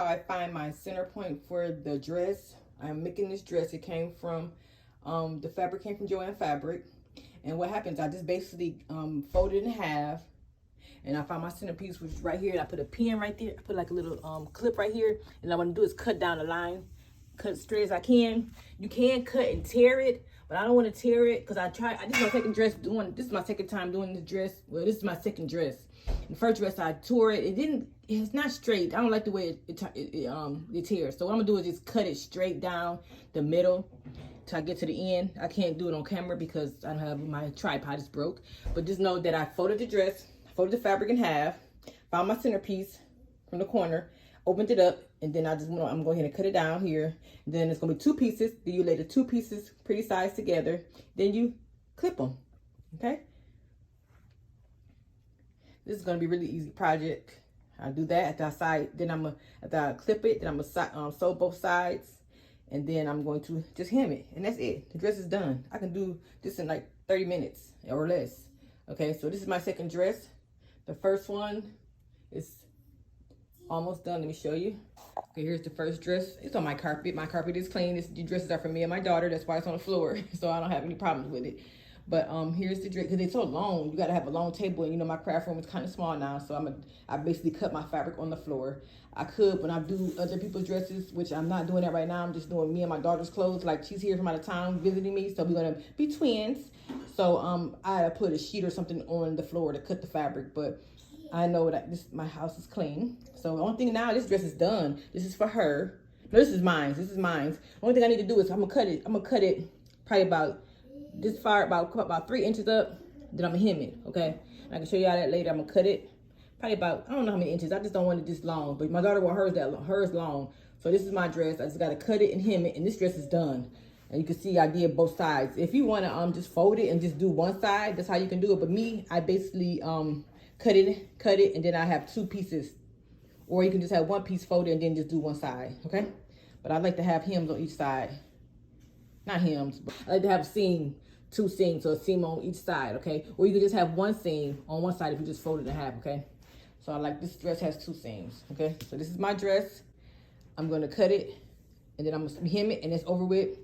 I find my center point for the dress. I'm making this dress. It came from, the fabric came from Joann Fabric. And what happens, I just basically fold it in half. And I find my centerpiece, which is right here. And I put a pin right there. I put like a little clip right here. And what I'm gonna do is cut down the line. Cut as straight as I can. You can cut and tear it, but I don't want to tear it because I just my second dress doing, this is my second time doing the dress. Well, this is my second dress. The first dress I tore it. It's not straight. I don't like the way it tears. So what I'm gonna do is just cut it straight down the middle till I get to the end. I can't do it on camera because I don't have my tripod, it's broke. But just know that I folded the dress, folded the fabric in half, found my centerpiece from the corner, opened it up, and then I'm going ahead and cut it down here. And then it's gonna be two pieces. Then you lay the two pieces pretty sides together. Then you clip them, okay? This is gonna be a really easy project. I do that after after I clip it, then I'm gonna sew both sides, and then I'm going to just hem it, and that's it. The dress is done. I can do this in like 30 minutes or less. Okay, so this is my second dress. The first one is almost done. Let me show you. Okay, here's the first dress. It's on my carpet. My carpet is clean. The dresses are for me and my daughter. That's why it's on the floor, so I don't have any problems with it. But here's the dress, because it's so long. You gotta have a long table, and you know my craft room is kind of small now, so I basically cut my fabric on the floor. I could, when I do other people's dresses, which I'm not doing that right now. I'm just doing me and my daughter's clothes. Like, she's here from out of town visiting me, so we're gonna be twins. So I put a sheet or something on the floor to cut the fabric, but I know that my house is clean. So the only thing now, this dress is done. This is for her. No, this is mine. This is mine. The only thing I need to do is I'm gonna cut it probably about this far, about 3 inches up. Then I'm gonna hem it. Okay, and I can show you all that later. I'm gonna cut it probably about, I don't know how many inches. I just don't want it this long. But my daughter wants hers long. So this is my dress. I just gotta cut it and hem it, and this dress is done. And you can see I did both sides. If you wanna just fold it and just do one side, that's how you can do it. But me, I basically cut it, and then I have two pieces. Or you can just have one piece folded and then just do one side, okay? But I like to have hems on each side. Not hems, but I like to have two seams, so a seam on each side, okay? Or you can just have one seam on one side if you just fold it in half, okay? So I like, this dress has two seams, okay? So this is my dress. I'm gonna cut it, and then I'm gonna hem it, and it's over with.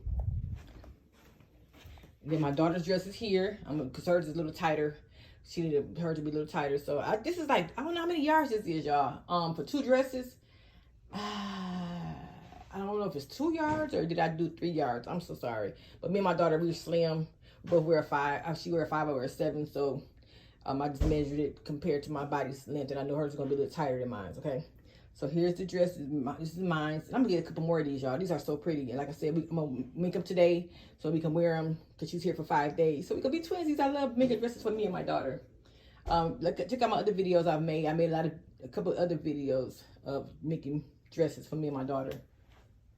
And then my daughter's dress is here. Because hers is a little tighter. She needed her to be a little tighter. So this is like, I don't know how many yards this is, y'all. For two dresses, I don't know if it's 2 yards or did I do 3 yards. I'm so sorry. But me and my daughter, we're slim. Both wear a 5. She wear a 5, I wear a 7. So I just measured it compared to my body's length, and I know hers is gonna be a little tighter than mine. Okay. So here's the dress. This is mine. I'm gonna get a couple more of these, y'all. These are so pretty. And like I said, I'm gonna make them today so we can wear them because she's here for 5 days. So we can be twinsies. I love making dresses for me and my daughter. Check out my other videos I've made. I made a couple other videos of making dresses for me and my daughter.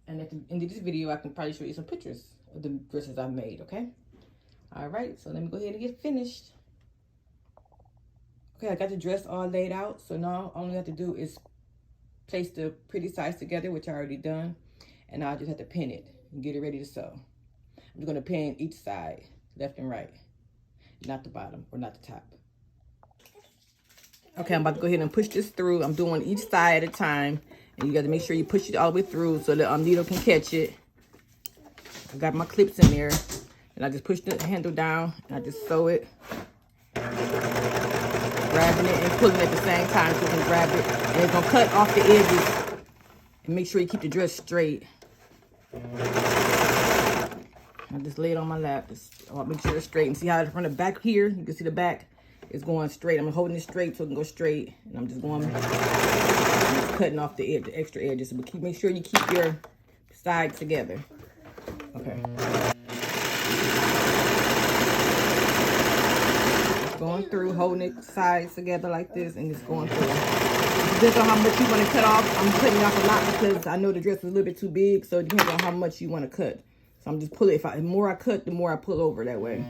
And at the end of this video, I can probably show you some pictures of the dresses I've made, okay? All right, so let me go ahead and get finished. Okay, I got the dress all laid out. So now all I have to do is place the pretty sides together, which I already done. And now I just have to pin it and get it ready to sew. I'm just gonna pin each side, left and right. Not the bottom or not the top. Okay, I'm about to go ahead and push this through. I'm doing each side at a time. And you got to make sure you push it all the way through so the needle can catch it. I got my clips in there. And I just push the handle down. And I just sew it. Grabbing it and pulling at the same time so you can grab it. And it's going to cut off the edges. And make sure you keep the dress straight. I just lay it on my lap. Just make sure it's straight. And see how from the back here, you can see the back is going straight. I'm holding it straight so it can go straight. And I'm just going... cutting off the extra edges, but make sure you keep your sides together. Okay. Just going through, holding it sides together like this, and just going through. Depends on how much you want to cut off. I'm cutting off a lot because I know the dress is a little bit too big, so it depends on how much you want to cut. So I'm just pulling. The more I cut, the more I pull over that way.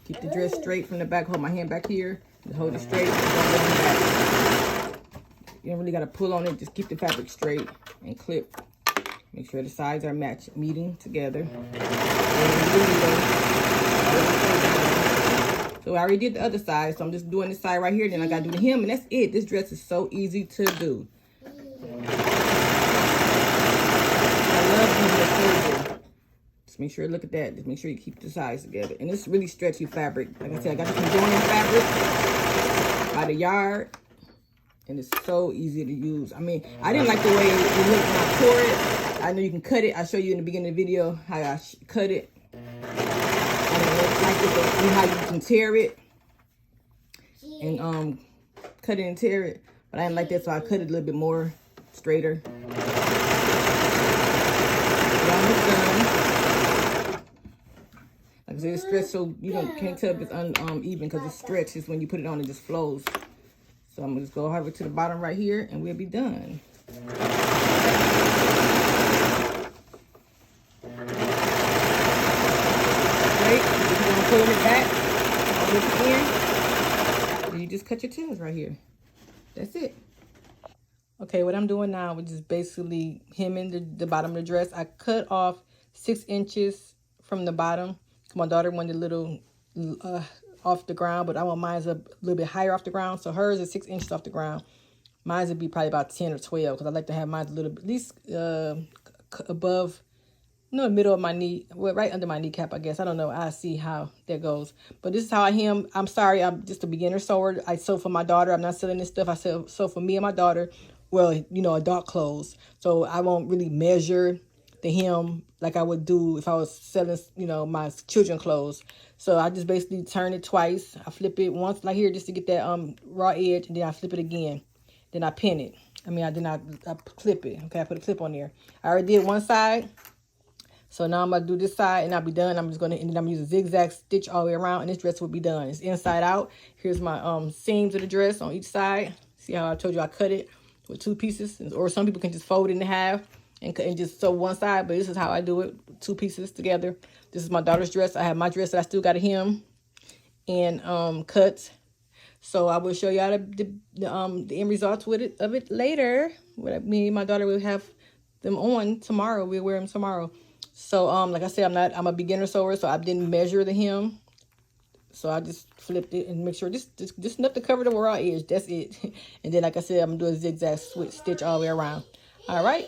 Keep the dress straight from the back. Hold my hand back here. Just hold it straight. You don't really got to pull on it. Just keep the fabric straight and clip. Make sure the sides are meeting together. So So I already did the other side, so I'm just doing this side right here. Then I gotta do the hem, and that's it. This dress is so easy to do. I love using the folding. Just make sure, look at that. Just make sure you keep the sides together. And it's really stretchy fabric. Like I said, I got this from Joann Fabric by the yard. And it's so easy to use. I mean, I didn't like the way it looked when I tore it. I know you can cut it. I'll show you in the beginning of the video how I cut it. I don't like it, how you can tear it. And cut it and tear it. But I didn't like that, so I cut it a little bit more straighter. Like I said, it's stretched, so you can't tell if it's uneven because it's stretched. It's when you put it on, it just flows. So I'm gonna just go over to the bottom right here, and we'll be done. Right, you're gonna pull it back with the end. You just cut your tails right here. That's it. Okay, what I'm doing now is just basically hemming the bottom of the dress. I cut off 6 inches from the bottom. My daughter wanted a little off the ground, but I want mine a little bit higher off the ground. So hers is 6 inches off the ground. Mine would be probably about 10 or 12 because I like to have mine a little bit, at least above, the middle of my knee, well, right under my kneecap, I guess. I don't know. I'll see how that goes. But this is how I hem. I'm sorry, I'm just a beginner sewer. I sew for my daughter. I'm not selling this stuff. I sew for me and my daughter. Well, adult clothes. So I won't really measure the hem like I would do if I was selling, my children clothes. So I just basically turn it twice. I flip it once like here just to get that raw edge, and then I flip it again. Then I pin it. I clip it. Okay, I put a clip on there. I already did one side. So now I'm going to do this side, and I'll be done. I'm just going to, and then I'm going to use a zigzag stitch all the way around, and this dress will be done. It's inside out. Here's my seams of the dress on each side. See how I told you I cut it with 2 pieces? Or some people can just fold it in half and just sew one side, but this is how I do it, 2 pieces together. This is my daughter's dress. I have my dress that I still got to hem and cut. So I will show y'all the end results of it later. Me and my daughter will have them on tomorrow. We'll wear them tomorrow. So like I said, I'm a beginner sewer, so I didn't measure the hem. So I just flipped it and make sure just enough to cover the raw edge. That's it. And then like I said, I'm gonna do a zigzag stitch all the way around. All right.